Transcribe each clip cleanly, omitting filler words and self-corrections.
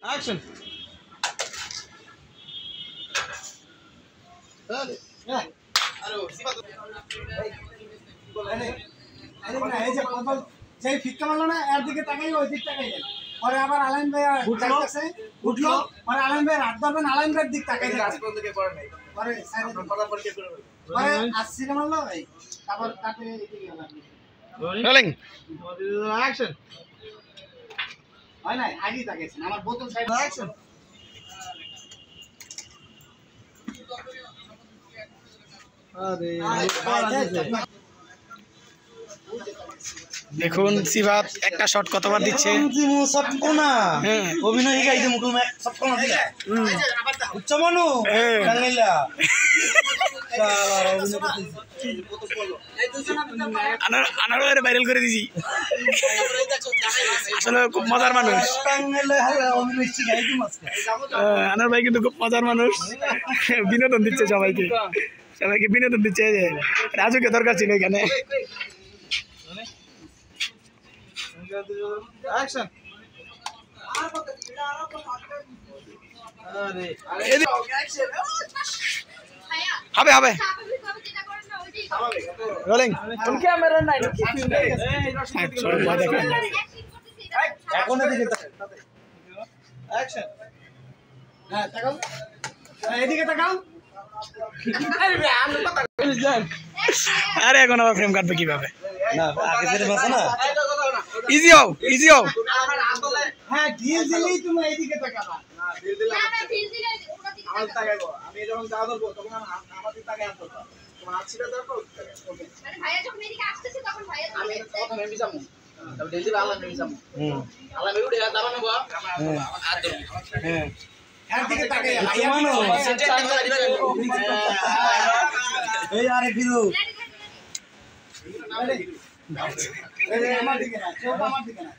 Action. Dale. Halo, siapa tuh? এই যে প্রথম যেই ফিক্কা মারলো না এর দিকে তাকাই ওই দিক তাকাই যায় পরে আবার আলাইন ভাই ডাকতেছে উঠলো পরে আলাইন ভাই রাত ধরবেন আলাইন ভাইয়ের দিক তাকাই যায় কাজ করতে কে করে নাই পরে সাইড কথা পরে কে করে পরে আসছিল মারলো ভাই তারপর কাটে এদিকে গেল রোলিং অ্যাকশন হয় না আগেই তাকাইছেন আমার বোতল সাইড অ্যাকশন আরে দেখুন সিবাত একটা শট কতবার দিচ্ছে হ্যাঁ অভিনয় গাইতে মুকুল মে সব কোন দিলা উচ্চ মানু বাংলা আনার ভাইরাল করে দিছি আসলে খুব মজার মানুষ আনার ভাই কিন্তু খুব মজার মানুষ বিনোদন দিচ্ছে সবাইকে সবাইকে বিনোদন দিচ্ছে রাজুকে দরকার ছিল এখানে অ্যাকশন হবে হবে রোলিং ক্যামেরা নাই এখন এদিকে অ্যাকশন হ্যাঁ তাকাও এদিকে তাকাও আরে এখন আবার ফ্রেম কাটবে কিভাবে না আগে যেতে পারছ না ইজি হও হ্যাঁ ঢিল দিলেই তুমি এদিকে তাকাবা না দিল দিলাম আমার তাকাইবো আমি যখন যা ধরবো তখন আমাদের তাকাই আসতো তোমার হাত ছিড়ে ধরবো ওকে মানে ভাইয়া যখন এদিকে আসতেছে তখন ভাইয়া আমি প্রথমে এমবি যাবো তবে দিল দিলা আল্লাহ এমবি যাবো আল্লাহ মেরু দেয়া দাবা নেবো আর ধরবো হ্যাঁ এর দিকে তাকাই মানো এই আরে দিলু আমার দিকে না চোখ আমার দিকে না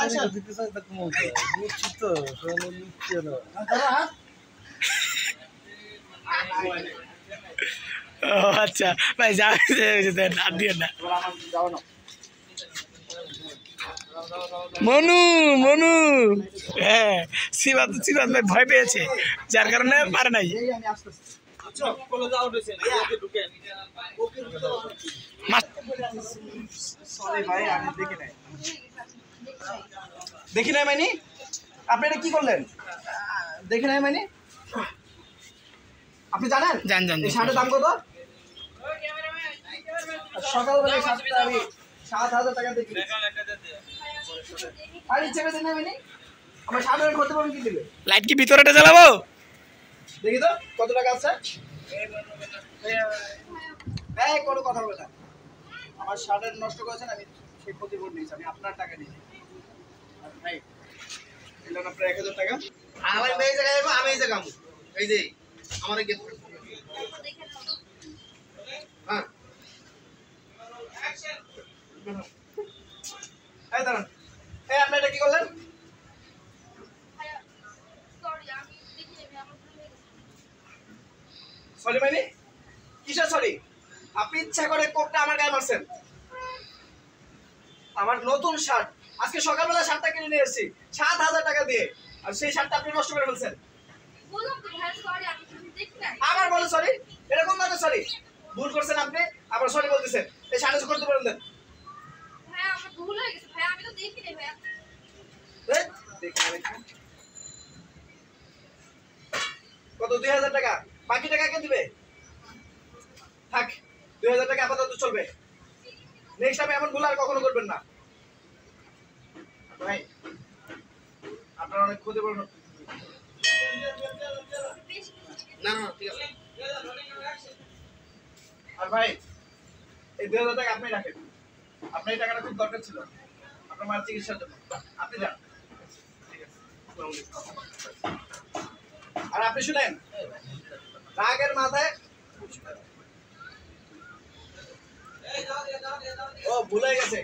আচ্ছা দিতে চাই তা তুমি বুঝছি তো শোনো নিচ্ছে না ও আচ্ছা ভাই যা আর দিও না মনু হ্যাঁ সিবাত ভাই ভয় পেয়েছে যার কারণে পারে নাই আমি আসতেছি সরি ভাই আমি দেখি নাই মানে আপনি এটা কি করলেন দেখি নাই মানে আপনি জানেন জান এই শার্টের দাম কত সকালবেলা শার্টটা আমি 7,000 টাকা দেখি আর ইচ্ছে করে না মানে আমার শার্ট করতে পারবেন কি দিবে লাইট কি ভিতরেটা জ্বালাবো দেখি তো কত টাকা আছে এই কোনো কথা বলে না আমার শার্টের নষ্ট করেছেন আমি সেই ক্ষতিপূরণ নিয়েছি আমি আপনার টাকা নিয়েছি ভাই এলেন আপনার 1,000 টাকা আমার এই জায়গায় যাবো আমি এই জায়গায় এই যে আমার গেট হ্যাঁ এই দাঁড়ান এই আপনি এটা কি করলেন সরি আমি দেখিনি আমার ভুল হয়ে গেছে সরি মানে কিসের সরি আপনি ইচ্ছা করে কোটটা আমার গায়ে মারছেন আমার নতুন শার্ট আজকে সকালবেলা শার্টটা কিনে নিয়ে এসেছি 7,000 টাকা দিয়ে আর সেই শার্টটা আপনি নষ্ট করে ফেলছেন বললাম তো ভাইয়া সরি আমি দেখি নাই আবার বলে সরি এরকম ভাবে সরি ভুল করছেন আপনি আবার সরি বলতেছেন এই শার্টটা করতে পারেন দেন ভাইয়া আমার ভুল হয়ে গেছে ভাইয়া আমি তো দেখিনি ভাইয়া কত 2,000 টাকা বাকি টাকা কে দিবে থাক 2,000 টাকা আপাতত চলবে নেক্সট টাইম এমন ভুল আর কখনো করবেন না ভাই আপনার অনেক ক্ষতি করবেন না না ঠিক আছে আর ভাই এই 2,000 টাকা আপনি রাখেন আপনার এই টাকাটা খুব দরকার ছিল আপনার মার চিকিৎসার জন্য আপনি যান ঠিক আছে আর আপনি শুনেন রাগের মাথায় ও ভুলে গেছে